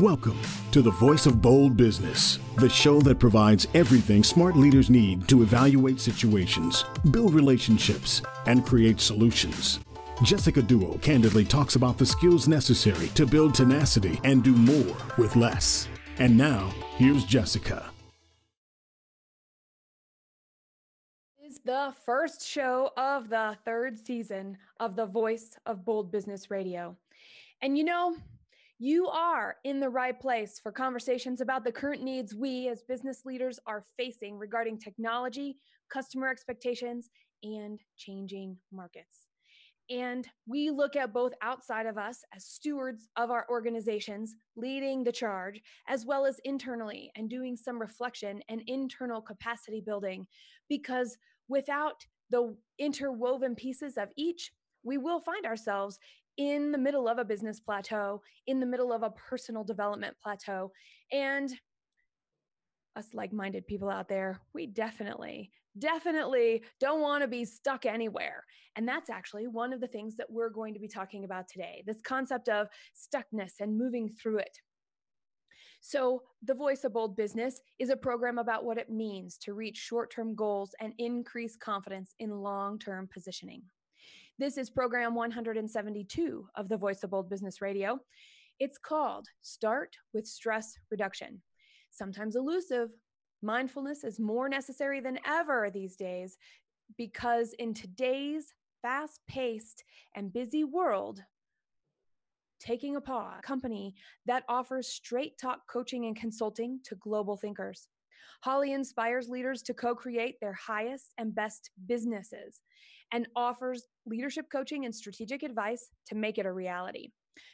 Welcome to the Voice of Bold Business, the show that provides everything smart leaders need to evaluate situations, build relationships, and create solutions. Jessica Dewell candidly talks about the skills necessary to build tenacity and do more with less. And now, here's Jessica. This is the first show of the third season of the Voice of Bold Business Radio. And you are in the right place for conversations about the current needs we as business leaders are facing regarding technology, customer expectations, and changing markets. And we look at both outside of us as stewards of our organizations, leading the charge, as well as internally and doing some reflection and internal capacity building, because without the interwoven pieces of each, we will find ourselves in the middle of a business plateau, in the middle of a personal development plateau. And us like-minded people out there, we definitely don't want to be stuck anywhere. And that's actually one of the things that we're going to be talking about today, this concept of stuckness and moving through it. So the Voice of Bold Business is a program about what it means to reach short-term goals and increase confidence in long-term positioning. This is program 172 of the Voice of Bold Business Radio. It's called Start with Stress Reduction. Sometimes elusive, mindfulness is more necessary than ever these days because in today's fast-paced and busy world, taking a pause, a company that offers straight talk coaching and consulting to global thinkers. Holly inspires leaders to co-create their highest and best businesses and offers leadership coaching and strategic advice to make it a reality.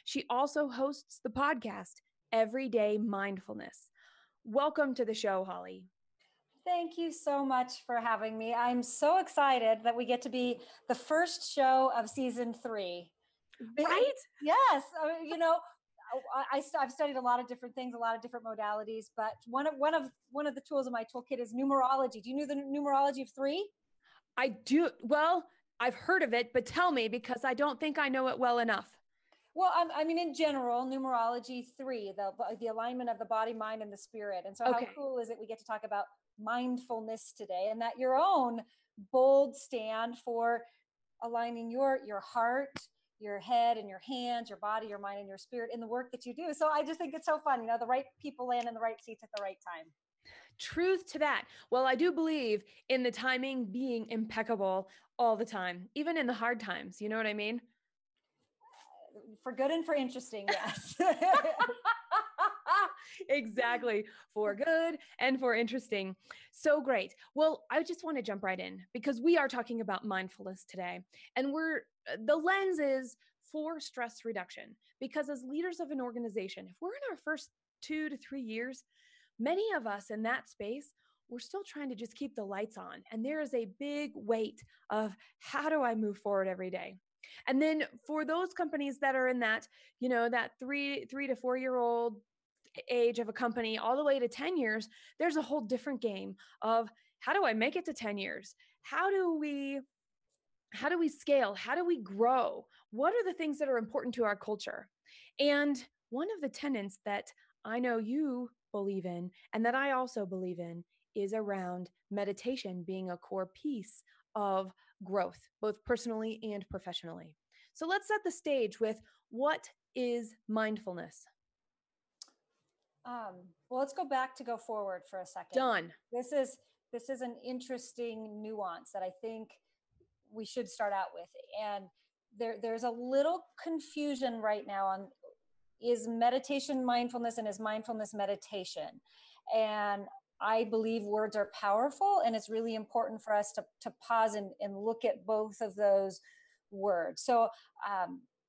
She also hosts the podcast, Everyday Mindfulness. Welcome to the show, Holly. Thank you so much for having me. I'm so excited that we get to be the first show of season 3. Right? Yes. I've studied a lot of different things, a lot of different modalities, but one of the tools in my toolkit is numerology. Do you know the numerology of 3? I do. Well, I've heard of it, but tell me because I don't think I know it well enough. Well, in general, numerology 3, the alignment of the body, mind, and the spirit. And so How cool is it we get to talk about mindfulness today, and that your own bold stand for aligning your heart, your head, and your hands, your body, your mind, and your spirit in the work that you do. So I just think it's so fun. The right people land in the right seats at the right time. Truth to that. Well, I do believe in the timing being impeccable all the time, even in the hard times. You know what I mean? For good and for interesting, yes. Exactly. For good and for interesting. So great. Well, I just want to jump right in because we are talking about mindfulness today. And the lens is for stress reduction. Because as leaders of an organization, if we're in our first 2 to 3 years, many of us in that space, we're still trying to just keep the lights on. And there is a big weight of how do I move forward every day? And then for those companies that are in that, that 3 to 4 year old age of a company all the way to 10 years, there's a whole different game of how do I make it to 10 years? How do we scale? How do we grow? What are the things that are important to our culture? And one of the tenets that I know you believe in and that I also believe in is around meditation being a core piece of growth, both personally and professionally. So let's set the stage with what is mindfulness? Well, let's go forward for a second. Done. This is an interesting nuance that I think we should start out with. And there's a little confusion right now on is meditation mindfulness and is mindfulness meditation. And I believe words are powerful, and it's really important for us to pause and look at both of those words. So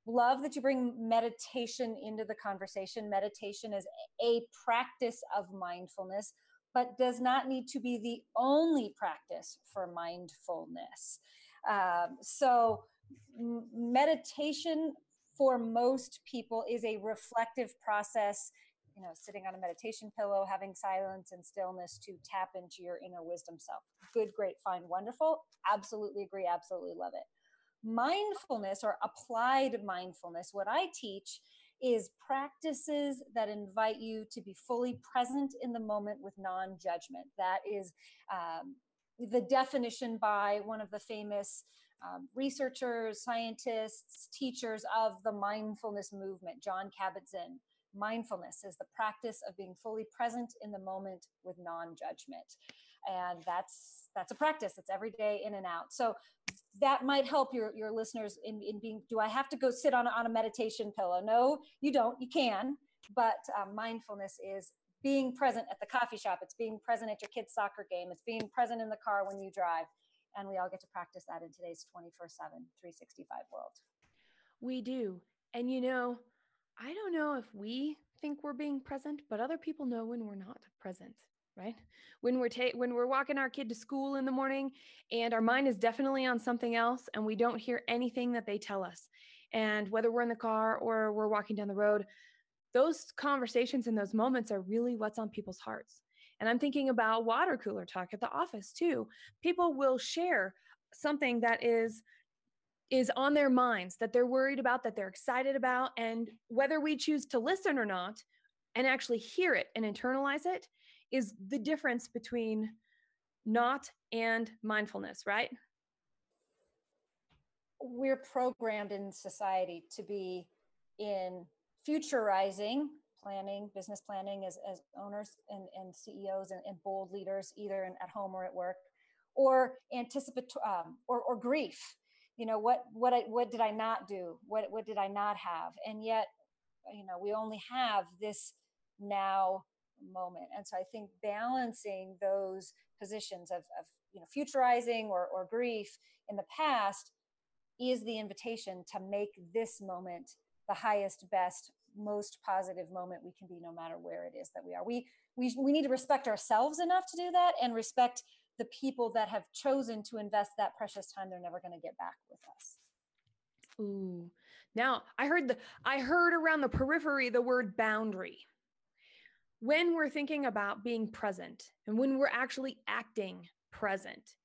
love that you bring meditation into the conversation. Meditation is a practice of mindfulness, but does not need to be the only practice for mindfulness. So meditation for most people is a reflective process, sitting on a meditation pillow, having silence and stillness to tap into your inner wisdom self. Good, great, fine, wonderful. Absolutely agree. Absolutely love it. Mindfulness or applied mindfulness, what I teach is practices that invite you to be fully present in the moment with non-judgment. That is the definition by one of the famous researchers, scientists, teachers of the mindfulness movement, John Kabat-Zinn. Mindfulness is the practice of being fully present in the moment with non-judgment. And that's a practice. It's every day, in and out. So that might help your listeners in being, do I have to go sit on a meditation pillow? No, you don't. You can. But mindfulness is being present at the coffee shop. It's being present at your kid's soccer game. It's being present in the car when you drive. And we all get to practice that in today's 24/7, 365 world. We do. And I don't know if we think we're being present, but other people know when we're not present, right? When we're walking our kid to school in the morning and our mind is definitely on something else and we don't hear anything that they tell us. And whether we're in the car or we're walking down the road, those conversations and those moments are really what's on people's hearts. And I'm thinking about water cooler talk at the office too. People will share something that is on their minds, that they're worried about, that they're excited about. And whether we choose to listen or not and actually hear it and internalize it is the difference between not and mindfulness, right? We're programmed in society to be in futurizing planning, business planning as owners and CEOs and bold leaders, either at home or at work, or anticipatory or grief. What did I not do? What did I not have? And yet, we only have this now moment. And so I think balancing those positions of futurizing or grief in the past is the invitation to make this moment the highest, best, most positive moment we can be, no matter where it is that we are. We need to respect ourselves enough to do that, and respect the people that have chosen to invest that precious time they're never going to get back with us. Ooh. Now, I heard around the periphery the word boundary. When we're thinking about being present and when we're actually acting present,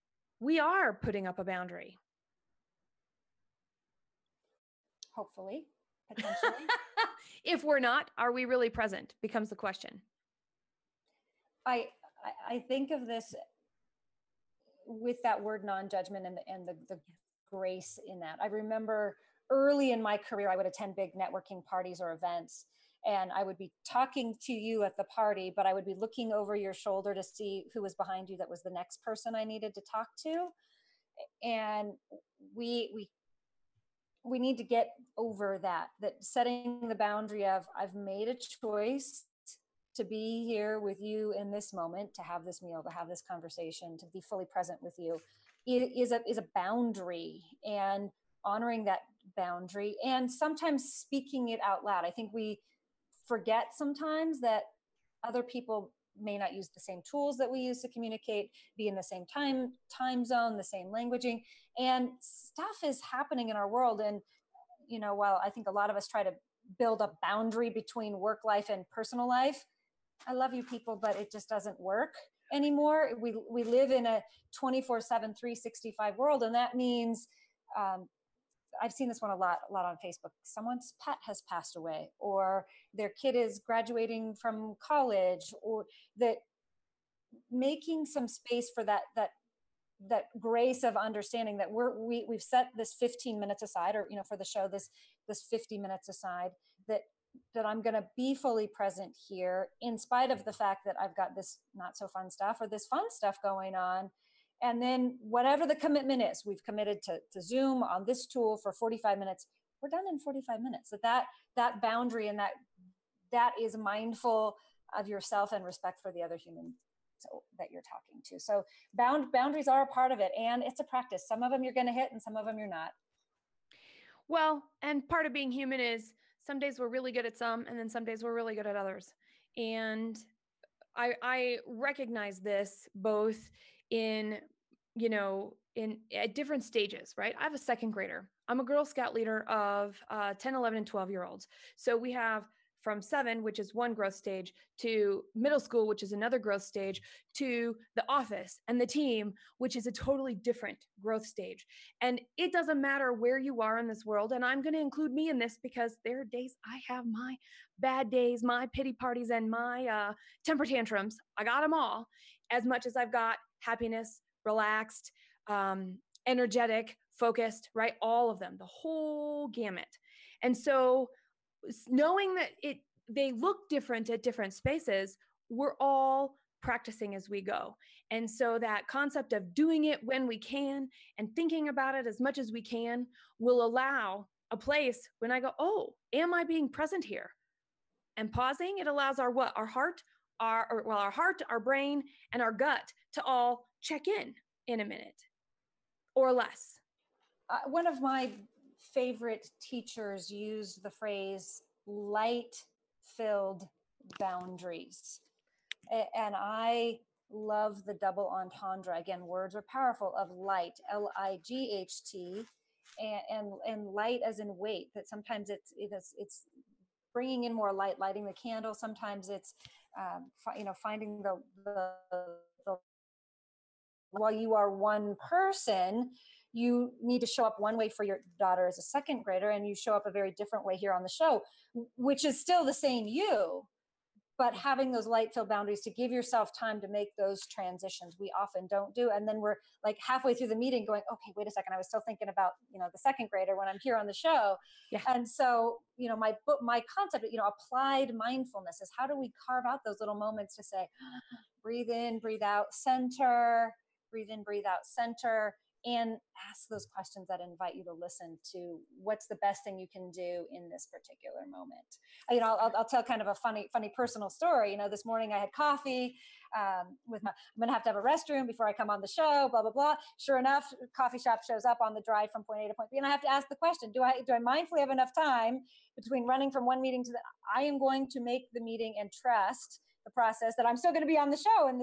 we are putting up a boundary. Hopefully, potentially. If we're not, are we really present? Becomes the question. I think of this with that word non-judgment and the grace in that. I remember early in my career, I would attend big networking parties or events, and I would be talking to you at the party, but I would be looking over your shoulder to see who was behind you that was the next person I needed to talk to. And we need to get over that setting the boundary of, I've made a choice to be here with you in this moment, to have this meal, to have this conversation, to be fully present with you, is a boundary, and honoring that boundary and sometimes speaking it out loud. I think we forget sometimes that other people may not use the same tools that we use to communicate, be in the same time zone, the same languaging, and stuff is happening in our world. And, while I think a lot of us try to build a boundary between work life and personal life, I love you people, but it just doesn't work anymore. We live in a 24/7, 365 world. And that means, I've seen this one a lot on Facebook. Someone's pet has passed away, or their kid is graduating from college, or that making some space for that grace of understanding that we've set this 15 minutes aside, or, for the show, this 50 minutes aside, that I'm going to be fully present here in spite of the fact that I've got this not so fun stuff or this fun stuff going on. And then whatever the commitment is, we've committed to Zoom on this tool for 45 minutes. We're done in 45 minutes. That boundary and that is mindful of yourself and respect for the other human that you're talking to. So boundaries are a part of it, and it's a practice. Some of them you're going to hit and some of them you're not. Well, and part of being human is some days we're really good at some, and then some days we're really good at others. And I recognize this both in at different stages, right? I have a second grader. I'm a Girl Scout leader of 10, 11, and 12-year-olds. So we have from 7, which is one growth stage, to middle school, which is another growth stage, to the office and the team, which is a totally different growth stage. And it doesn't matter where you are in this world. And I'm going to include me in this because there are days I have my bad days, my pity parties, and my temper tantrums. I got them all, as much as I've got happiness, relaxed, energetic, focused, right? All of them, the whole gamut. And so knowing that they look different at different spaces, we're all practicing as we go. And so that concept of doing it when we can and thinking about it as much as we can will allow a place when I go, oh, am I being present here? And pausing, it allows our heart, our brain, and our gut to all check in a minute or less. One of my favorite teachers used the phrase light-filled boundaries. And I love the double entendre. Again, words are powerful, of light, L-I-G-H-T, and light as in weight, that sometimes it's bringing in more light, lighting the candle. Sometimes it's, finding the while you are one person, you need to show up one way for your daughter as a second grader, and you show up a very different way here on the show, which is still the same you, but having those light-filled boundaries to give yourself time to make those transitions. We often don't do. And then we're like halfway through the meeting going, okay, wait a second. I was still thinking about, the second grader when I'm here on the show. Yeah. And so, my concept, applied mindfulness is how do we carve out those little moments to say, breathe in, breathe out, center, breathe in, breathe out, center, and ask those questions that invite you to listen to what's the best thing you can do in this particular moment. I'll tell kind of a funny personal story. This morning I had coffee I'm going to have a restroom before I come on the show, blah, blah, blah. Sure enough, coffee shop shows up on the drive from point A to point B. And I have to ask the question, do I mindfully have enough time between running from one meeting to I am going to make the meeting and trust the process that I'm still going to be on the show in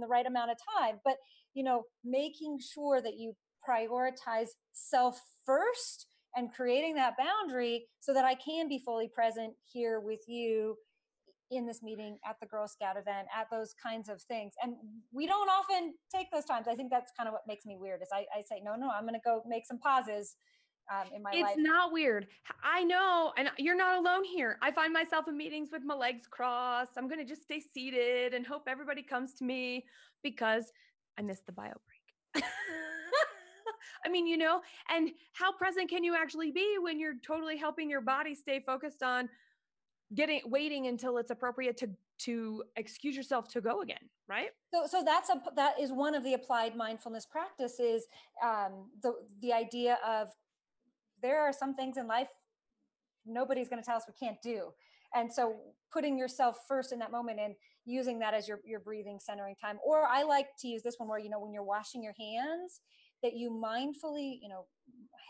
the right amount of time. But, making sure that you prioritize self first and creating that boundary so that I can be fully present here with you in this meeting, at the Girl Scout event, at those kinds of things. And we don't often take those times. I think that's kind of what makes me weird is I say, no, I'm going to go make some pauses in my life. It's not weird. I know. And you're not alone here. I find myself in meetings with my legs crossed. I'm going to just stay seated and hope everybody comes to me because I missed the bio break. I mean, and how present can you actually be when you're totally helping your body stay focused on waiting until it's appropriate to excuse yourself to go again, right? So that is one of the applied mindfulness practices. The idea of there are some things in life nobody's going to tell us we can't do, and so putting yourself first in that moment and using that as your breathing centering time. Or I like to use this one where when you're washing your hands, that you mindfully,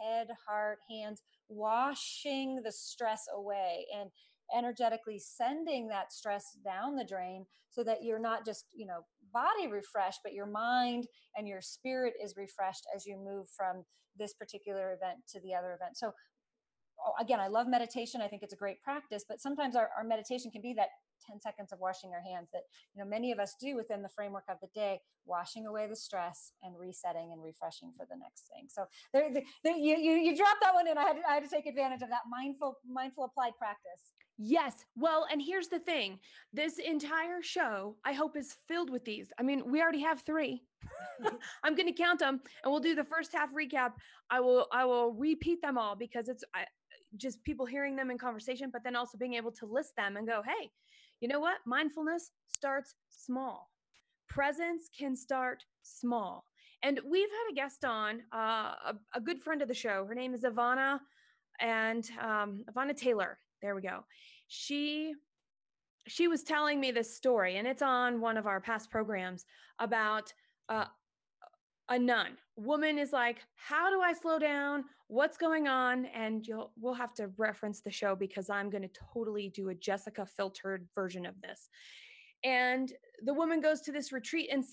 head, heart, hands, washing the stress away and energetically sending that stress down the drain so that you're not just, body refreshed, but your mind and your spirit is refreshed as you move from this particular event to the other event. So again, I love meditation. I think it's a great practice, but sometimes our meditation can be that 10 seconds of washing our hands that, many of us do within the framework of the day, washing away the stress and resetting and refreshing for the next thing. So you dropped that one in. I had to take advantage of that mindful applied practice. Yes. Well, and here's the thing. This entire show, I hope, is filled with these. I mean, we already have 3. I'm going to count them and we'll do the first half recap. I will repeat them all because it's just people hearing them in conversation, but then also being able to list them and go, hey, you know what? Mindfulness starts small. Presence can start small. And we've had a guest on, a good friend of the show. Her name is Ivana Taylor. There we go. She was telling me this story, and it's on one of our past programs about a nun. Woman is like, how do I slow down? What's going on? And we'll have to reference the show because I'm going to totally do a Jessica filtered version of this. And the woman goes to this retreat and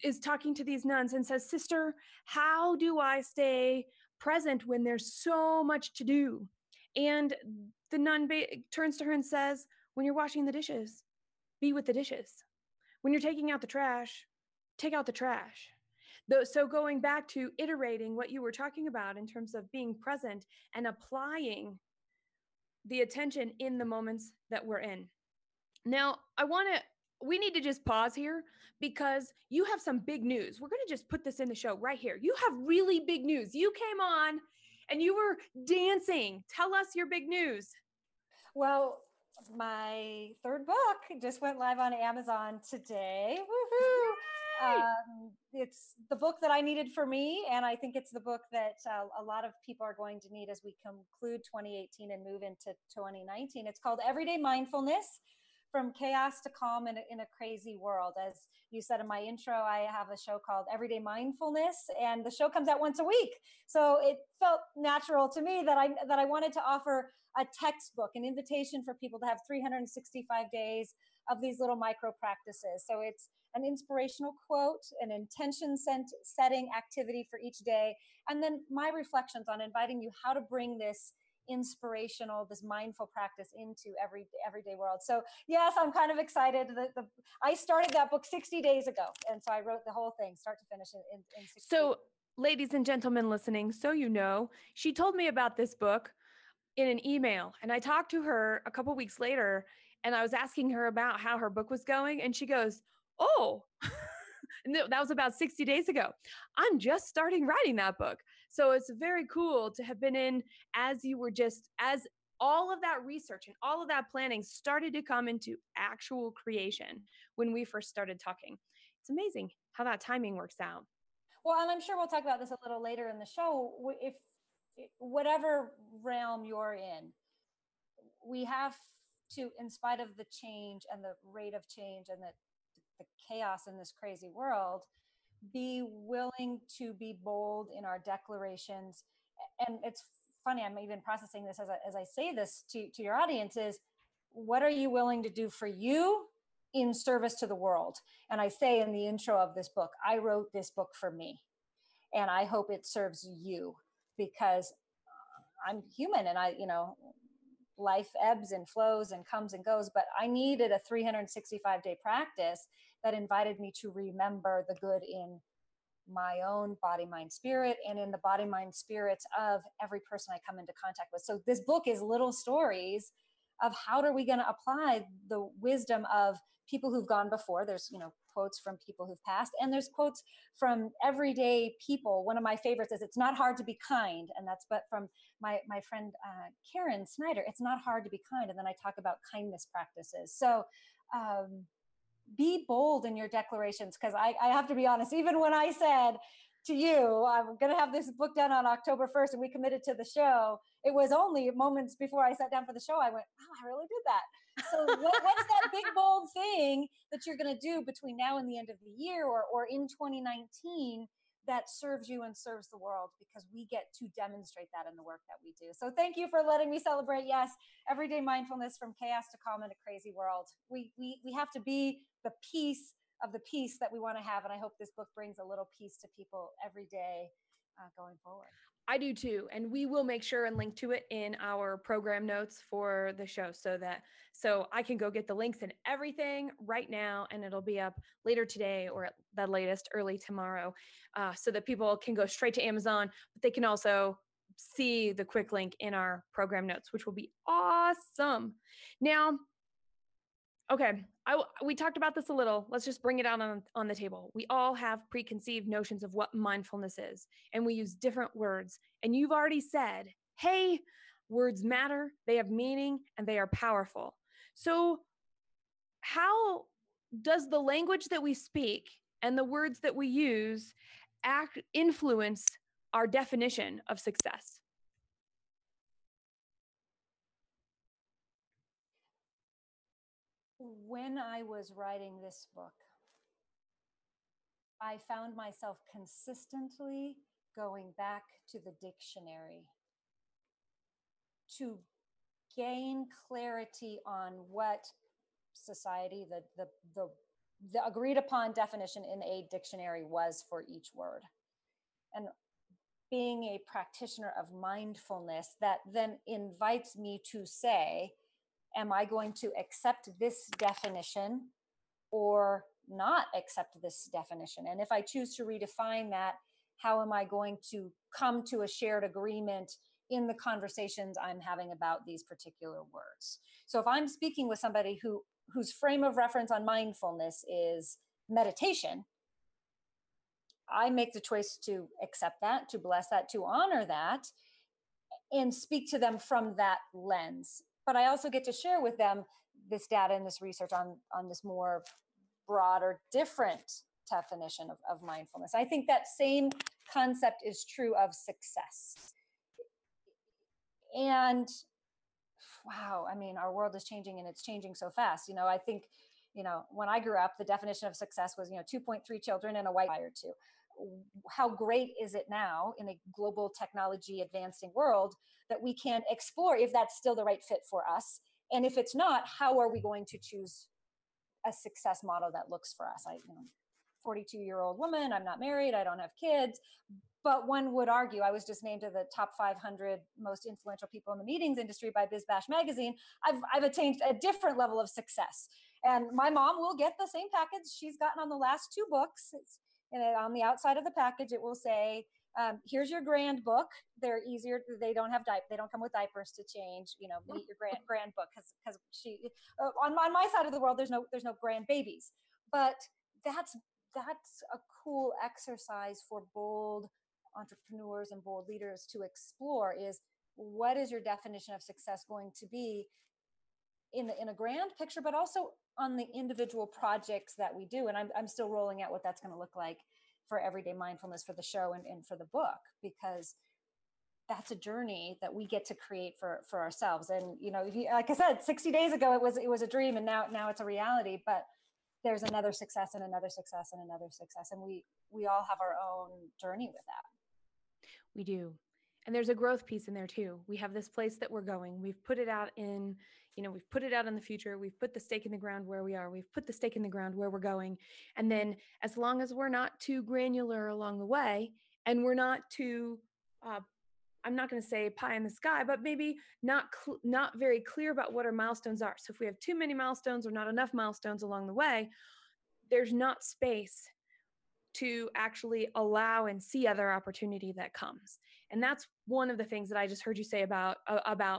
is talking to these nuns and says, sister, how do I stay present when there's so much to do? And the nun turns to her and says, when you're washing the dishes, be with the dishes. When you're taking out the trash, take out the trash. So going back to iterating what you were talking about in terms of being present and applying the attention in the moments that we're in. Now, we need to just pause here because you have some big news. We're going to just put this in the show right here. You have really big news. You came on and you were dancing. Tell us your big news. Well, my third book just went live on Amazon today. Woohoo! It's the book that I needed for me, and I think it's the book that a lot of people are going to need as we conclude 2018 and move into 2019. It's called Everyday Mindfulness, From Chaos to Calm in a Crazy World. As you said in my intro, I have a show called Everyday Mindfulness, and the show comes out once a week. So it felt natural to me that I wanted to offer a textbook, an invitation for people to have 365 days of these little micro practices. So it's an inspirational quote, an intention setting activity for each day, and then my reflections on inviting you how to bring this inspirational, this mindful practice into everyday world. So yes, I'm kind of excited. I started that book 60 days ago, and so I wrote the whole thing, start to finish, in 60 days. Ladies and gentlemen listening, so you know, she told me about this book in an email, and I talked to her a couple weeks later, and I was asking her about how her book was going, and she goes, "Oh," and that was about 60 days ago. I'm just starting writing that book. So it's very cool to have been in as all of that research and all of that planning started to come into actual creation when we first started talking. It's amazing how that timing works out. Well, and I'm sure we'll talk about this a little later in the show. If whatever realm you're in, we have to, in spite of the change and the rate of change and the chaos in this crazy world, be willing to be bold in our declarations. And it's funny, I'm even processing this as I say this to your audience, is what are you willing to do for you in service to the world? And I say in the intro of this book, I wrote this book for me, and I hope it serves you, because I'm human, and life ebbs and flows and comes and goes, but I needed a 365-day practice that invited me to remember the good in my own body, mind, spirit, and in the body, mind, spirits of every person I come into contact with. So this book is little stories of how are we going to apply the wisdom of people who've gone before. There's, quotes from people who've passed, and there's quotes from everyday people. One of my favorites is, "It's not hard to be kind." And that's from my friend, Karen Snyder. It's not hard to be kind. And then I talk about kindness practices. So, be bold in your declarations, because I have to be honest, even when I said to you, I'm going to have this book done on October 1st and we committed to the show, it was only moments before I sat down for the show, I went, "Oh, I really did that." So what's that big, bold thing that you're going to do between now and the end of the year or in 2019 that serves you and serves the world? Because we get to demonstrate that in the work that we do. So thank you for letting me celebrate. Yes, everyday mindfulness, from chaos to calm in a crazy world. We have to be the piece of the peace that we want to have. And I hope this book brings a little peace to people every day going forward. I do too. And we will make sure and link to it in our program notes for the show so I can go get the links and everything right now, and it'll be up later today or at the latest early tomorrow, so that people can go straight to Amazon, but they can also see the quick link in our program notes, which will be awesome. Now, okay, we talked about this a little. Let's just bring it out on the table. We all have preconceived notions of what mindfulness is, and we use different words. And you've already said, hey, words matter, they have meaning, and they are powerful. So how does the language that we speak and the words that we use influence our definition of success? When I was writing this book, I found myself consistently going back to the dictionary to gain clarity on what society, the agreed upon definition in a dictionary was for each word. And being a practitioner of mindfulness that then invites me to say, am I going to accept this definition or not accept this definition? And if I choose to redefine that, how am I going to come to a shared agreement in the conversations I'm having about these particular words? So if I'm speaking with somebody whose frame of reference on mindfulness is meditation, I make the choice to accept that, to bless that, to honor that, and speak to them from that lens. But I also get to share with them this data and this research on this more broader, different definition of mindfulness. I think that same concept is true of success. And wow, I mean, our world is changing, and it's changing so fast. I think, when I grew up, the definition of success was, 2.3 children and a wife prior to. How great is it now in a global technology advancing world that we can explore if that's still the right fit for us? And if it's not, how are we going to choose a success model that looks for us? 42-year-old woman, I'm not married, I don't have kids, but one would argue, I was just named to the top 500 most influential people in the meetings industry by Biz Bash magazine. I've attained a different level of success. And my mom will get the same package she's gotten on the last 2 books. And on the outside of the package, it will say, here's your grand book. They're easier. They don't come with diapers to change, meet your grand book. Cause she, on my side of the world, there's no grand babies, but that's a cool exercise for bold entrepreneurs and bold leaders to explore, is what is your definition of success going to be in a grand picture, but also on the individual projects that we do. And I'm still rolling out what that's going to look like for Everyday Mindfulness, for the show and for the book, because that's a journey that we get to create for ourselves. And, like I said, 60 days ago, it was a dream, and now it's a reality, but there's another success and another success and another success. And we all have our own journey with that. We do. And there's a growth piece in there too. We have this place that we're going. We've put it out in, we've put it out in the future. We've put the stake in the ground where we are. We've put the stake in the ground where we're going. And then as long as we're not too granular along the way, and we're not too, I'm not going to say pie in the sky, but maybe not very clear about what our milestones are. So if we have too many milestones or not enough milestones along the way, there's not space to actually allow and see other opportunity that comes. And that's one of the things that I just heard you say about,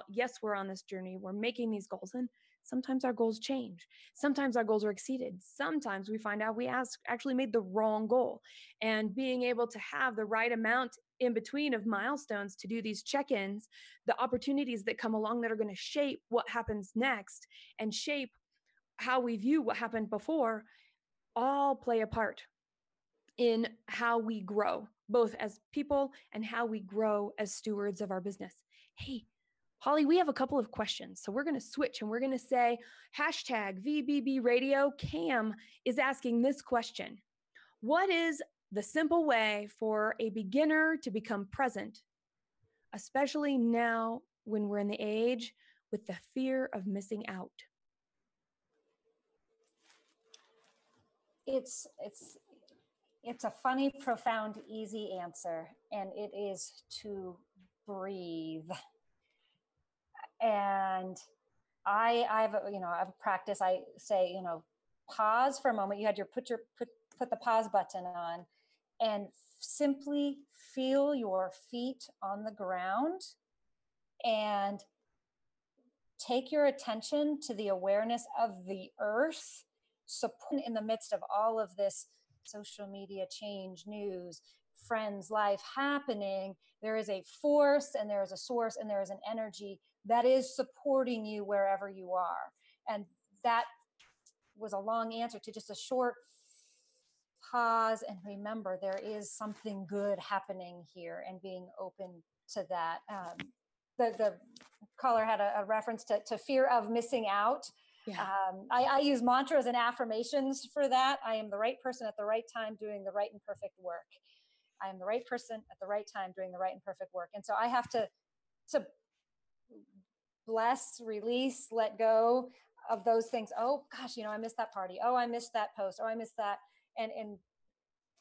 yes, we're on this journey, we're making these goals, and sometimes our goals change. Sometimes our goals are exceeded. Sometimes we find out we actually made the wrong goal. And being able to have the right amount in between of milestones to do these check-ins, the opportunities that come along that are going to shape what happens next and shape how we view what happened before, all play a part in how we grow, both as people and how we grow as stewards of our business. Hey, Holly, we have a couple of questions. So we're going to switch and we're going to say #VBB Radio. Cam is asking this question. What is the simple way for a beginner to become present, especially now when we're in the age with the fear of missing out? It's a funny, profound, easy answer, and it is to breathe. And I have a practice. I say, pause for a moment. You had put the pause button on, and simply feel your feet on the ground, and take your attention to the awareness of the earth, support in the midst of all of this social media change, news, friends, life happening. There is a force, and there is a source, and there is an energy that is supporting you wherever you are. And that was a long answer to just a short pause, and remember there is something good happening here, and being open to that. The caller had a reference to fear of missing out. Yeah. I use mantras and affirmations for that. I am the right person at the right time doing the right and perfect work. I am the right person at the right time doing the right and perfect work. And so I have to bless, release, let go of those things. Oh gosh, I missed that party. Oh, I missed that post. Oh, I missed that. And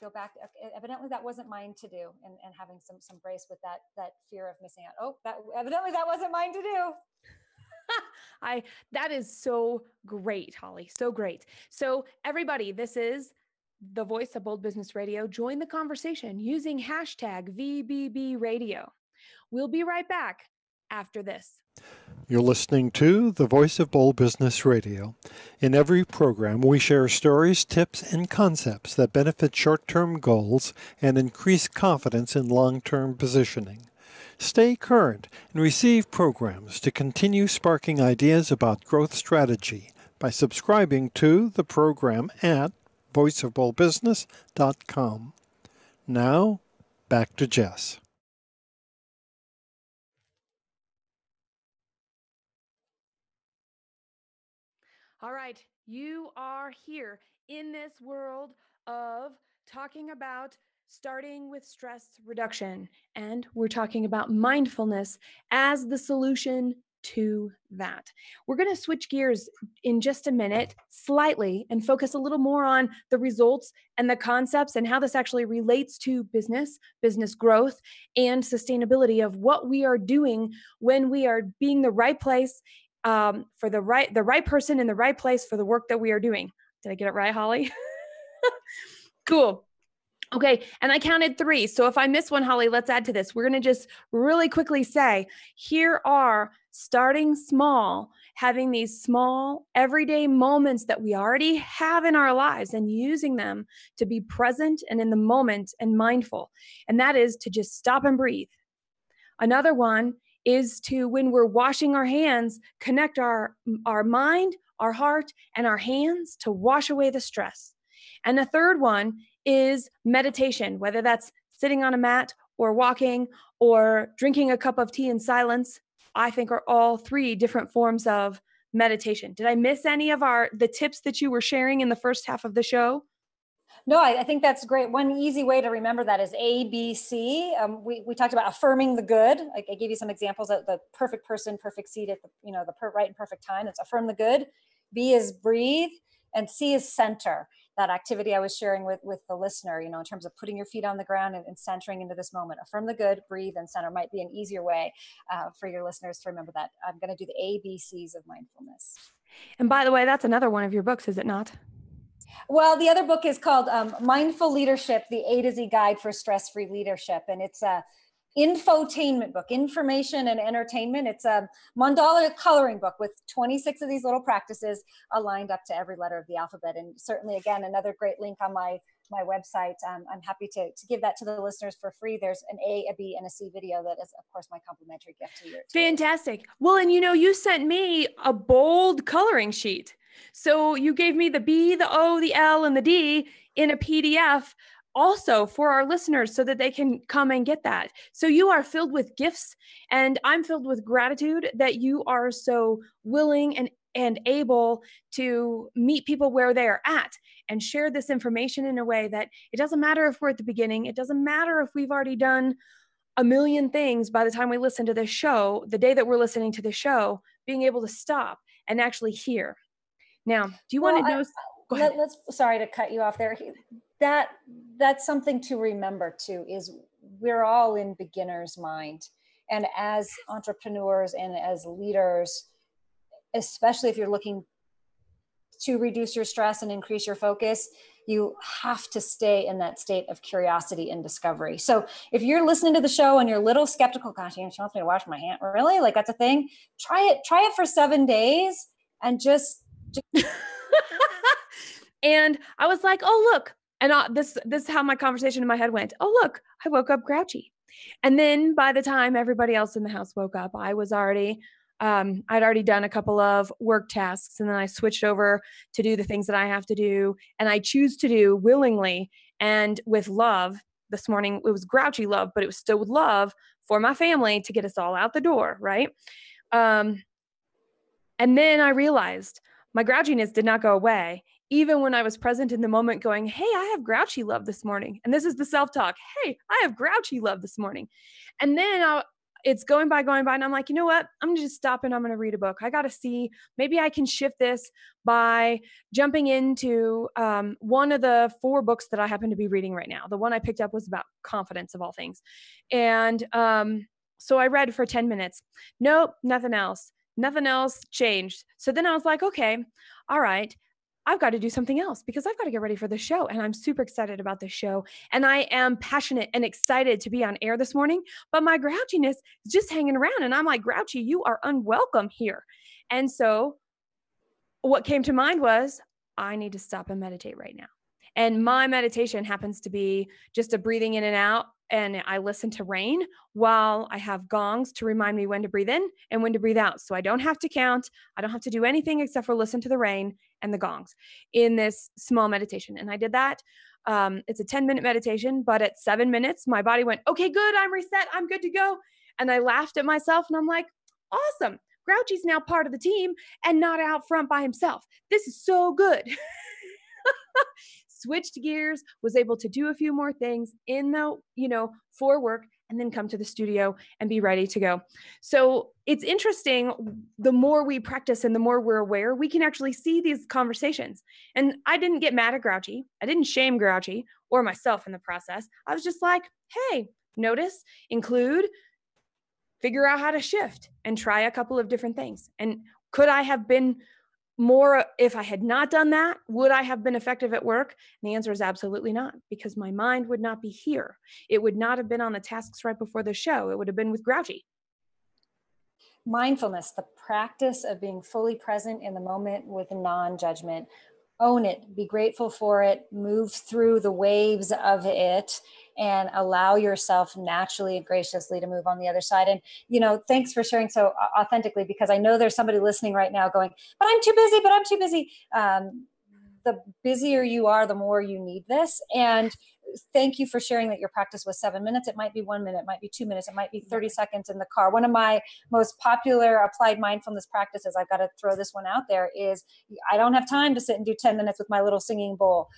go back. Evidently that wasn't mine to do, and having some grace with that fear of missing out. Oh, evidently that wasn't mine to do. That is so great, Holly. So great. So everybody, this is the Voice of Bold Business Radio. Join the conversation using hashtag VBB Radio. We'll be right back after this. You're listening to The Voice of Bold Business Radio. In every program, we share stories, tips, and concepts that benefit short-term goals and increase confidence in long-term positioning. Stay current and receive programs to continue sparking ideas about growth strategy by subscribing to the program at voiceofboldbusiness.com. Now, back to Jess. All right, you are here in this world of talking about starting with stress reduction, and we're talking about mindfulness as the solution to that. We're going to switch gears in just a minute slightly and focus a little more on the results and the concepts and how this actually relates to business growth, and sustainability of what we are doing when we are being the right place for the right person in the right place for the work that we are doing. Did I get it right, Holly? Cool. Okay. And I counted 3. So if I miss one, Holly, let's add to this. We're going to just really quickly say, here are starting small, having these small everyday moments that we already have in our lives and using them to be present and in the moment and mindful. And that is to just stop and breathe. Another one is to, when we're washing our hands, connect our mind, our heart, and our hands to wash away the stress. And the third one is meditation, whether that's sitting on a mat or walking or drinking a cup of tea in silence. I think are all 3 different forms of meditation. Did I miss any of the tips that you were sharing in the first half of the show? No, I think that's great. One easy way to remember that is ABC. We talked about affirming the good. I gave you some examples of the perfect person, perfect seat at the right and perfect time. It's affirm the good. B is breathe, and C is center. That activity I was sharing with the listener, in terms of putting your feet on the ground and centering into this moment. Affirm the good, breathe, and center might be an easier way for your listeners to remember that. I'm going to do the ABCs of mindfulness. And by the way, that's another one of your books, is it not? Well, the other book is called Mindful Leadership, the A to Z Guide for Stress-Free Leadership. And it's a infotainment book, information and entertainment. It's a mandala coloring book with 26 of these little practices aligned up to every letter of the alphabet. And certainly, again, another great link on my website. I'm happy to give that to the listeners for free. There's an A, a B, and a C video that is, of course, my complimentary gift to you. Fantastic. Well, and you sent me a bold coloring sheet. So you gave me the B, the O, the L, and the D in a PDF also for our listeners so that they can come and get that. So you are filled with gifts, and I'm filled with gratitude that you are so willing and able to meet people where they are at and share this information in a way that it doesn't matter if we're at the beginning. It doesn't matter if we've already done a million things by the time we listen to this show, the day that we're listening to the show, being able to stop and actually hear. Now, do you want to know? Go ahead. Sorry to cut you off there. That's something to remember too, is we're all in beginner's mind. And as entrepreneurs and as leaders, especially if you're looking to reduce your stress and increase your focus, you have to stay in that state of curiosity and discovery. So if you're listening to the show and you're a little skeptical, gosh, she wants me to wash my hand. Really? Like, that's a thing? Try it for 7 days and just and I was like, oh, look. And this is how my conversation in my head went. Oh, look, I woke up grouchy. And then by the time everybody else in the house woke up, I was already, I'd already done a couple of work tasks, and then I switched over to do the things that I have to do. And I choose to do willingly and with love. This morning, it was grouchy love, but it was still with love for my family to get us all out the door. Right. And then I realized my grouchiness did not go away, even when I was present in the moment going, hey, I have grouchy love this morning. And this is the self-talk. Hey, I have grouchy love this morning. And then it's going by. And I'm like, you know what? I'm going to just stop and I'm going to read a book. I got to see, maybe I can shift this by jumping into one of the 4 books that I happen to be reading right now. The one I picked up was about confidence of all things. And so I read for 10 minutes. Nope, nothing else. Nothing else changed. So then I was like, okay, all right. I've got to do something else because I've got to get ready for the show. And I'm super excited about this show. And I am passionate and excited to be on air this morning, but my grouchiness is just hanging around. And I'm like, Grouchy, you are unwelcome here. And so what came to mind was, I need to stop and meditate right now. And my meditation happens to be just a breathing in and out. And I listen to rain while I have gongs to remind me when to breathe in and when to breathe out. So I don't have to count. I don't have to do anything except for listen to the rain and the gongs in this small meditation. And I did that. It's a 10-minute meditation, but at 7 minutes, my body went, okay, good. I'm reset. I'm good to go. And I laughed at myself and I'm like, awesome. Grouchy's now part of the team and not out front by himself. This is so good. Switched gears, was able to do a few more things in the, for work, and then come to the studio and be ready to go. So it's interesting. The more we practice and the more we're aware, we can actually see these conversations. And I didn't get mad at Grouchy. I didn't shame Grouchy or myself in the process. I was just like, hey, notice, include, figure out how to shift and try a couple of different things. And could I have been more, if I had not done that, would I have been effective at work? And the answer is absolutely not, because my mind would not be here. It would not have been on the tasks right before the show. It would have been with Grouchy. Mindfulness, the practice of being fully present in the moment with non-judgment. Own it, be grateful for it, move through the waves of it, and allow yourself naturally and graciously to move on the other side. And, thanks for sharing so authentically, because I know there's somebody listening right now going, but I'm too busy. The busier you are, the more you need this. And thank you for sharing that your practice was 7 minutes. It might be 1 minute, it might be 2 minutes, it might be 30 seconds in the car. One of my most popular applied mindfulness practices, I've got to throw this one out there, is I don't have time to sit and do 10 minutes with my little singing bowl.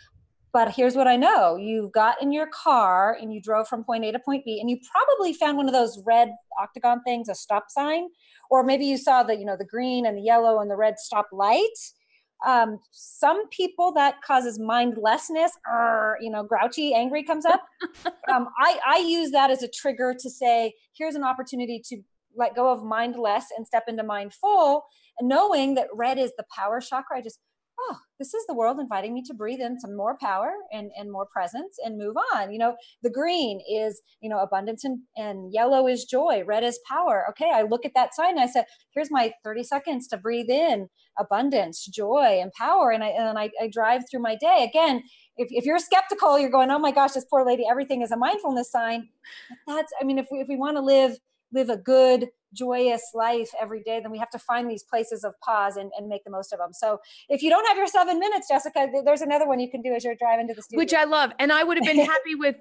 But here's what I know. You got in your car and you drove from point A to point B, and you probably found one of those red octagon things, a stop sign, or maybe you saw the green and the yellow and the red stop light. Some people that causes mindlessness, grouchy, angry comes up. I use that as a trigger to say, here's an opportunity to let go of mindless and step into mindful, and knowing that red is the power chakra. I just, this is the world inviting me to breathe in some more power and more presence and move on. The green is, abundance and yellow is joy. Red is power. Okay. I look at that sign and I said, here's my 30 seconds to breathe in abundance, joy, and power. And I drive through my day. Again, if you're skeptical, you're going, oh my gosh, this poor lady, everything is a mindfulness sign. If we want to live a good, joyous life every day, then we have to find these places of pause and make the most of them. So if you don't have your 7 minutes, Jessica, there's another one you can do as you're driving to the studio. Which I love. And I would have been happy with,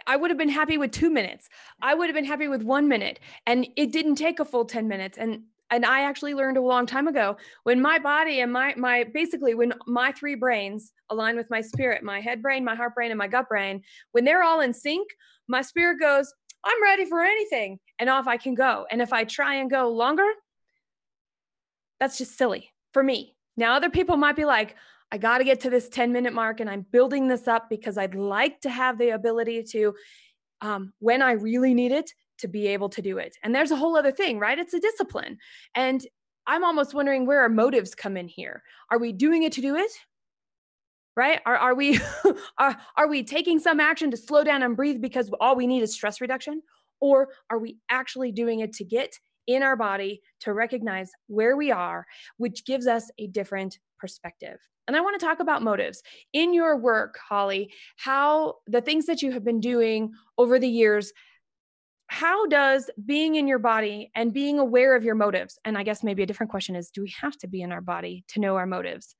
I would have been happy with 2 minutes. I would have been happy with 1 minute. And it didn't take a full 10 minutes. And I actually learned a long time ago, when my body and when my 3 brains align with my spirit, my head brain, my heart brain, and my gut brain, when they're all in sync, my spirit goes, I'm ready for anything. And off I can go. And if I try and go longer, that's just silly for me. Now, other people might be like, I got to get to this 10-minute mark and I'm building this up because I'd like to have the ability to, when I really need it, to be able to do it. And there's a whole other thing, right? It's a discipline. And I'm almost wondering where our motives come in here. Are we doing it to do it? Right? Are we are we taking some action to slow down and breathe because all we need is stress reduction? Or are we actually doing it to get in our body to recognize where we are, which gives us a different perspective? And I want to talk about motives. In your work, Holly, how the things that you have been doing over the years, how does being in your body and being aware of your motives, and I guess maybe a different question is, do we have to be in our body to know our motives?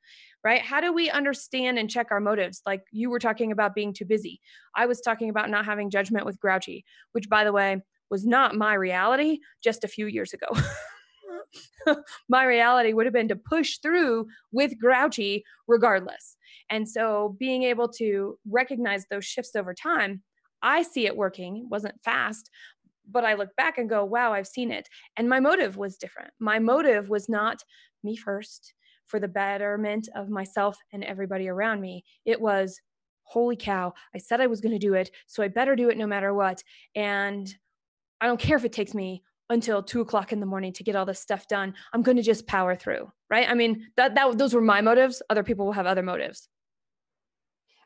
Right? How do we understand and check our motives? Like you were talking about being too busy. I was talking about not having judgment with Grouchy, which, by the way, was not my reality just a few years ago. My reality would have been to push through with Grouchy regardless. And so being able to recognize those shifts over time, I see it working. It wasn't fast, but I look back and go, wow, I've seen it. And my motive was different. My motive was not me first for the betterment of myself and everybody around me. It was, holy cow, I said I was going to do it, so I better do it no matter what. And I don't care if it takes me until 2:00 in the morning to get all this stuff done. I'm going to just power through, right? I mean, those were my motives. Other people will have other motives.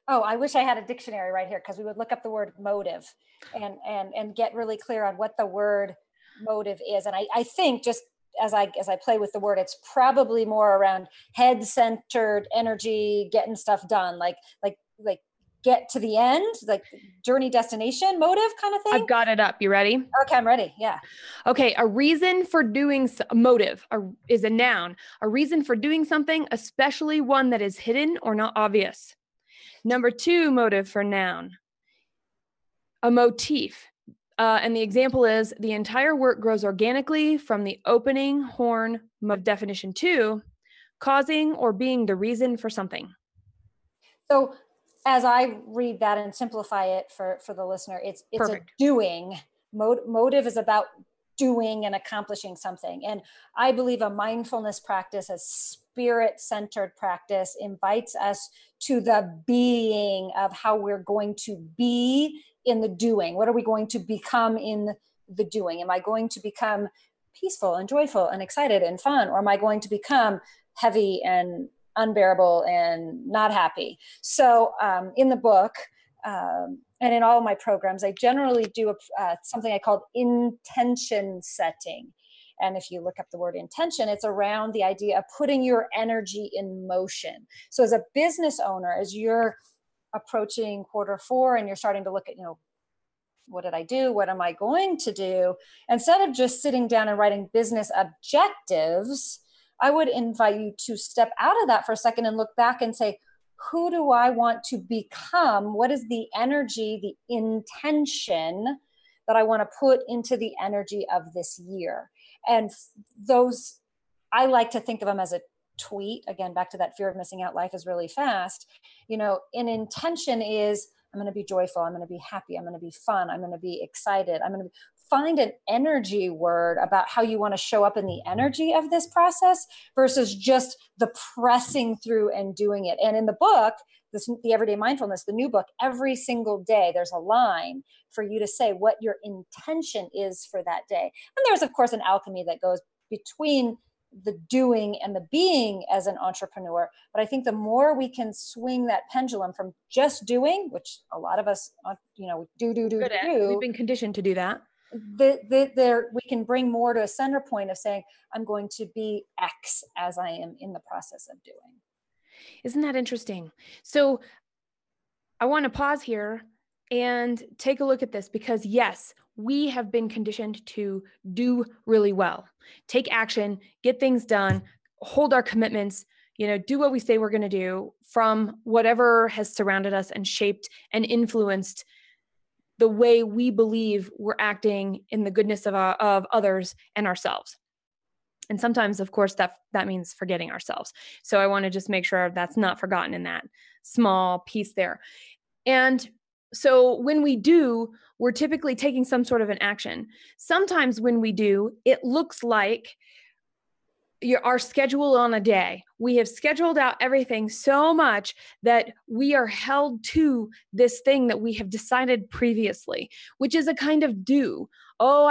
Oh, I wish I had a dictionary right here, because we would look up the word motive and get really clear on what the word motive is. And I think, just as I play with the word, it's probably more around head-centered energy, getting stuff done, like get to the end, like journey, destination, motive kind of thing. I've got it up. You ready? Okay, I'm ready. Yeah. Okay. A reason for doing motive is a noun. A reason for doing something, especially one that is hidden or not obvious. Number 2 motive for noun, a motif. And the example is, the entire work grows organically from the opening horn of definition 2, causing or being the reason for something. So as I read that and simplify it for the listener, it's Perfect. a doing. Motive is about doing and accomplishing something. And I believe a mindfulness practice, a spirit-centered practice, invites us to the being of how we're going to be in the doing. What are we going to become in the doing? Am I going to become peaceful and joyful and excited and fun? Or am I going to become heavy and unbearable and not happy? So in the book, and in all of my programs, I generally do something I call intention setting. And if you look up the word intention, it's around the idea of putting your energy in motion. So as a business owner, as you're approaching Q4 and you're starting to look at, what did I do? What am I going to do? Instead of just sitting down and writing business objectives, I would invite you to step out of that for a second and look back and say, who do I want to become? What is the energy, the intention that I want to put into the energy of this year? And those, I like to think of them as a tweet. Again, back to that fear of missing out, life is really fast. An intention is, I'm going to be joyful. I'm going to be happy. I'm going to be fun. I'm going to be excited. I'm going to find an energy word about how you want to show up in the energy of this process versus just the pressing through and doing it. And in the book, the Everyday Mindfulness, the new book, every single day, there's a line for you to say what your intention is for that day. And there's, of course, an alchemy that goes between the doing and the being as an entrepreneur. But I think the more we can swing that pendulum from just doing, which a lot of us, do. We've been conditioned to do that. We can bring more to a center point of saying, I'm going to be X as I am in the process of doing. Isn't that interesting? So I want to pause here and take a look at this, because yes, we have been conditioned to do really well, take action, get things done, hold our commitments, do what we say we're going to do from whatever has surrounded us and shaped and influenced the way we believe we're acting in the goodness of others and ourselves. And sometimes, of course, that means forgetting ourselves. So I want to just make sure that's not forgotten in that small piece there. And so when we do, we're typically taking some sort of an action. Sometimes when we do, it looks like our schedule on a day. We have scheduled out everything so much that we are held to this thing that we have decided previously, which is a kind of do. Oh,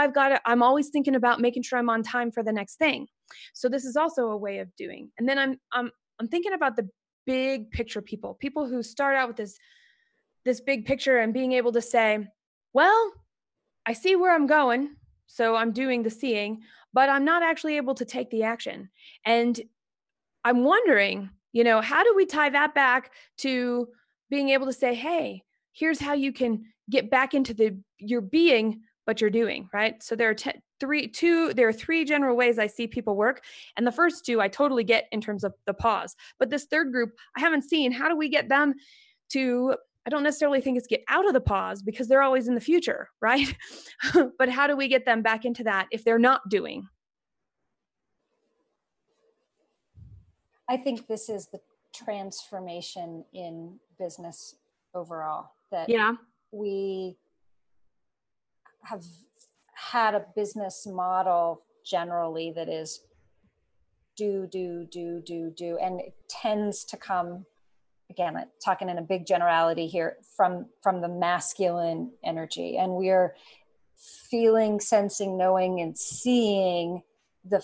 I'm always thinking about making sure I'm on time for the next thing. So this is also a way of doing. And then I'm thinking about the big picture people who start out with this big picture and being able to say, well, I see where I'm going, so I'm doing the seeing, but I'm not actually able to take the action. And I'm wondering, how do we tie that back to being able to say, hey, here's how you can get back into your being, but you're doing, right? So there are three general ways I see people work. And the first two I totally get in terms of the pause. But this third group, I haven't seen. How do we get them to, I don't necessarily think it's get out of the pause, because they're always in the future, right? But how do we get them back into that if they're not doing? I think this is the transformation in business overall, that we have had a business model generally that is do, and it tends to come, again, I'm talking in a big generality here, from the masculine energy. And we're feeling, sensing, knowing, and seeing the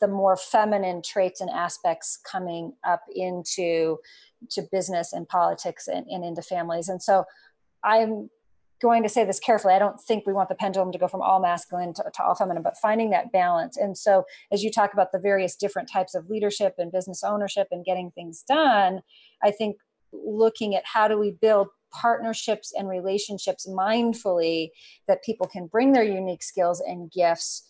more feminine traits and aspects coming up into business and politics and into families. And so I'm going to say this carefully. I don't think we want the pendulum to go from all masculine to all feminine, but finding that balance. And so as you talk about the various different types of leadership and business ownership and getting things done, I think looking at how do we build partnerships and relationships mindfully that people can bring their unique skills and gifts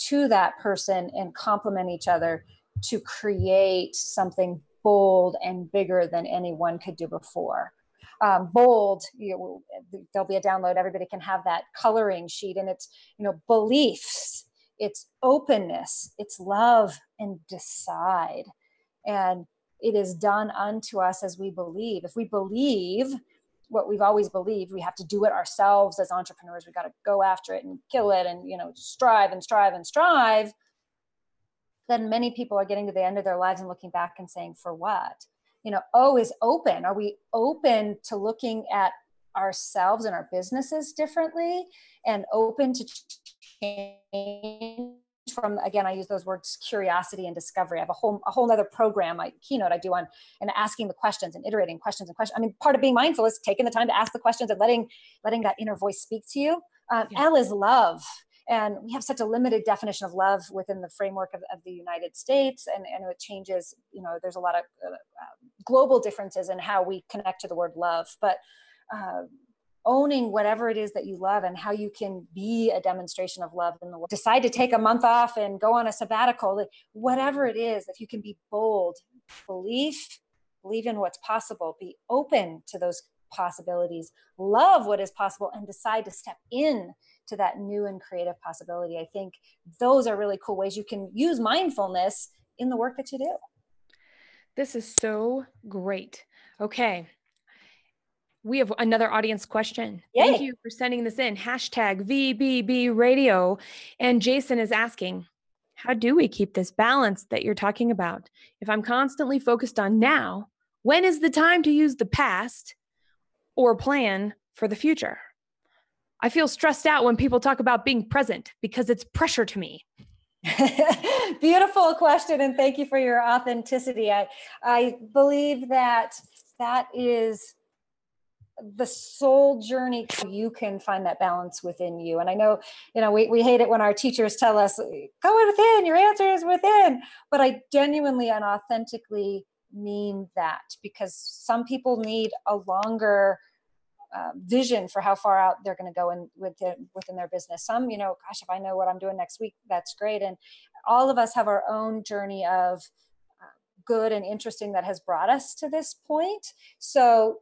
to that person and complement each other to create something bold and bigger than anyone could do before. Bold, there'll be a download. Everybody can have that coloring sheet, and it's, beliefs, it's openness, it's love, and decide. And it is done unto us as we believe. If we believe what we've always believed, we have to do it ourselves as entrepreneurs. We got to go after it and kill it and, strive and strive and strive. Then many people are getting to the end of their lives and looking back and saying, for what? O is open. Are we open to looking at ourselves and our businesses differently and open to change from, again, I use those words, curiosity and discovery. I have a whole other program, keynote I do on, and asking the questions and iterating questions and questions. I mean, part of being mindful is taking the time to ask the questions and letting that inner voice speak to you. L is love. And we have such a limited definition of love within the framework of the United States. And it changes, there's a lot of global differences in how we connect to the word love. But owning whatever it is that you love and how you can be a demonstration of love in the world. Decide to take a month off and go on a sabbatical, whatever it is, if you can be bold, believe in what's possible, be open to those possibilities, love what is possible, and decide to step in to that new and creative possibility. I think those are really cool ways you can use mindfulness in the work that you do. This is so great. Okay. We have another audience question. Yay. Thank you for sending this in. #VBB Radio. And Jason is asking, how do we keep this balance that you're talking about? If I'm constantly focused on now, when is the time to use the past or plan for the future? I feel stressed out when people talk about being present because it's pressure to me. Beautiful question. And thank you for your authenticity. I believe that is the soul journey. You can find that balance within you. And I know, we hate it when our teachers tell us, go within, your answer is within. But I genuinely and authentically mean that, because some people need a longer vision for how far out they're going to go within their business. Some, gosh, if I know what I'm doing next week, that's great. And all of us have our own journey of good and interesting that has brought us to this point. So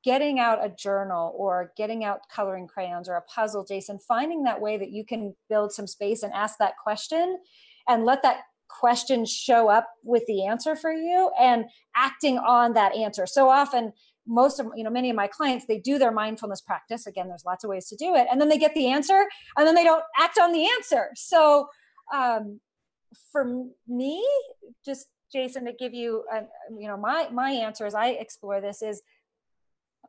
getting out a journal or getting out coloring crayons or a puzzle, Jason, finding that way that you can build some space and ask that question and let that question show up with the answer for you and acting on that answer. So often, many of my clients, they do their mindfulness practice. Again, there's lots of ways to do it. And then they get the answer and then they don't act on the answer. So for me, just Jason, to give you, my answer as I explore this is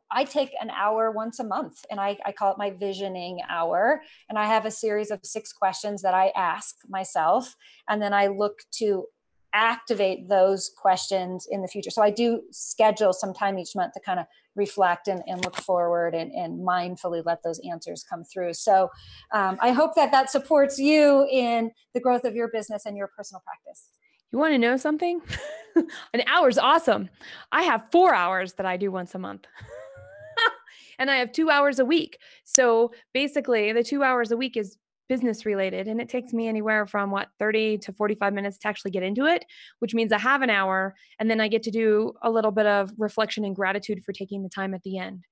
I take an hour once a month and I call it my visioning hour. And I have a series of 6 questions that I ask myself. And then I look to activate those questions in the future. So I do schedule some time each month to kind of reflect and look forward and mindfully let those answers come through. So I hope that supports you in the growth of your business and your personal practice. You want to know something? An hour's awesome. I have 4 hours that I do once a month. And I have 2 hours a week. So basically the 2 hours a week is business related. And it takes me anywhere from 30 to 45 minutes to actually get into it, which means I have an hour. And then I get to do a little bit of reflection and gratitude for taking the time at the end.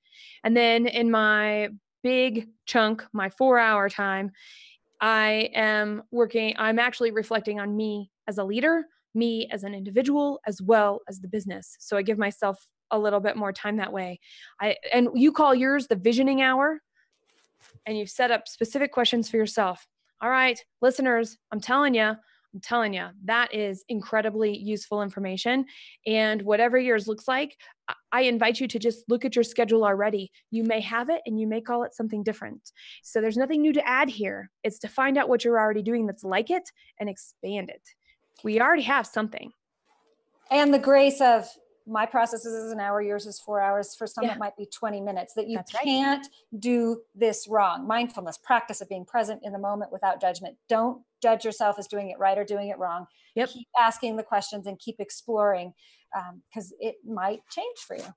And then in my big chunk, my 4-hour time, I'm actually reflecting on me as a leader, me as an individual, as well as the business. So I give myself a little bit more time that way. And you call yours the visioning hour? and you've set up specific questions for yourself. All right, listeners, I'm telling you, that is incredibly useful information. And whatever yours looks like, I invite you to just look at your schedule already. You may have it and you may call it something different. So there's nothing new to add here. It's to find out what you're already doing that's like it and expand it. We already have something. And the grace of my process is an hour, yours is 4 hours. For some, it might be 20 minutes, that you can't do this wrong. Mindfulness, practice of being present in the moment without judgment. Don't judge yourself as doing it right or doing it wrong. Yep. Keep asking the questions and keep exploring, because it might change for you.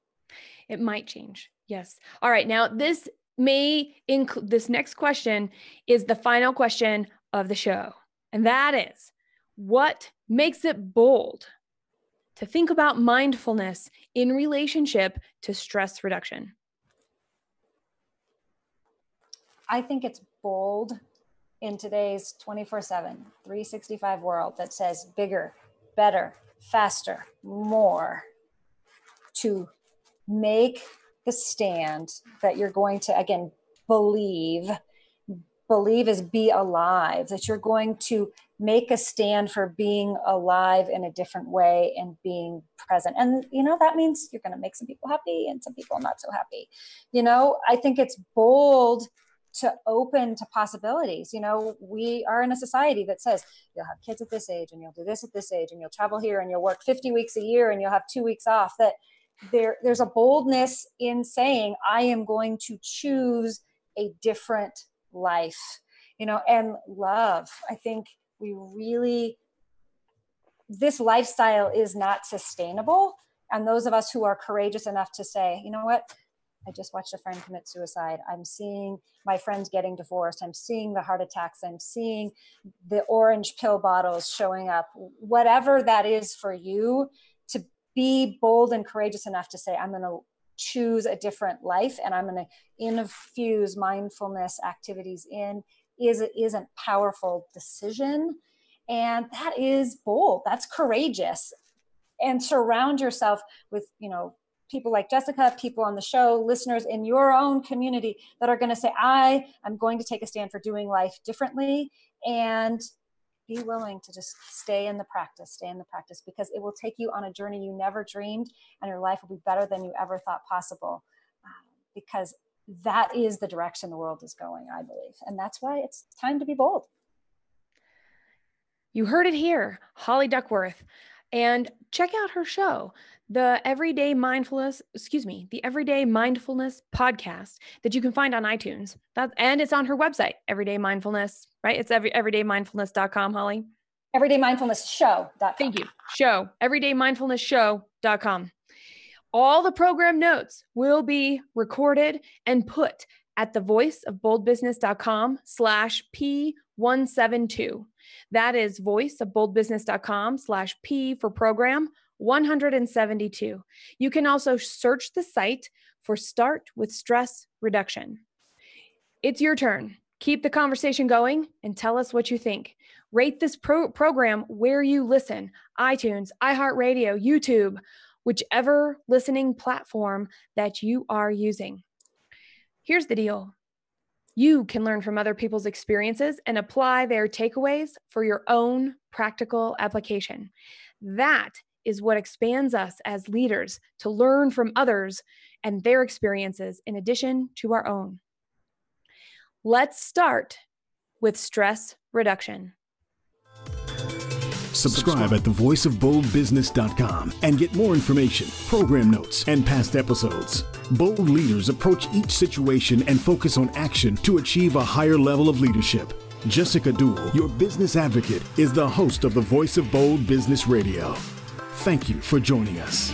It might change. Yes. All right. Now this may include, this next question is the final question of the show. And that is, what makes it bold to think about mindfulness in relationship to stress reduction? I think it's bold in today's 24/7, 365 world that says bigger, better, faster, more, to make the stand that you're going to, again, believe is be alive, that you're going to make a stand for being alive in a different way and being present. And, that means you're going to make some people happy and some people not so happy. I think it's bold to open to possibilities. We are in a society that says you'll have kids at this age and you'll do this at this age and you'll travel here and you'll work 50 weeks a year and you'll have 2 weeks off. That there's a boldness in saying, I am going to choose a different life, and love. I think this lifestyle is not sustainable. And those of us who are courageous enough to say, you know what, I just watched a friend commit suicide. I'm seeing my friends getting divorced. I'm seeing the heart attacks. I'm seeing the orange pill bottles showing up. Whatever that is for you, to be bold and courageous enough to say, I'm going to choose a different life and I'm going to infuse mindfulness activities in, is a powerful decision. And that is bold. That's courageous. And surround yourself with, people like Jessica, people on the show, listeners in your own community that are going to say, I am going to take a stand for doing life differently, and be willing to just stay in the practice, because it will take you on a journey you never dreamed, and your life will be better than you ever thought possible, because that is the direction the world is going, I believe. And that's why it's time to be bold. You heard it here, Holly Duckworth. And check out her show, the Everyday Mindfulness podcast that you can find on iTunes. And it's on her website, Everyday Mindfulness, right? It's everydaymindfulness.com, Holly. Everydaymindfulnessshow.com. Thank you. Everydaymindfulnessshow.com. All the program notes will be recorded and put at thevoiceofboldbusiness.com/P172. That is voiceofboldbusiness.com/P for program 172. You can also search the site for Start with Stress Reduction. It's your turn. Keep the conversation going and tell us what you think. Rate this program where you listen: iTunes, iHeartRadio, YouTube, whichever listening platform that you are using. Here's the deal. You can learn from other people's experiences and apply their takeaways for your own practical application. That is what expands us as leaders, to learn from others and their experiences in addition to our own. Let's start with stress reduction. Subscribe at thevoiceofboldbusiness.com and get more information, program notes, and past episodes. Bold leaders approach each situation and focus on action to achieve a higher level of leadership. Jessica Dewell, your business advocate, is the host of the Voice of Bold Business Radio. Thank you for joining us.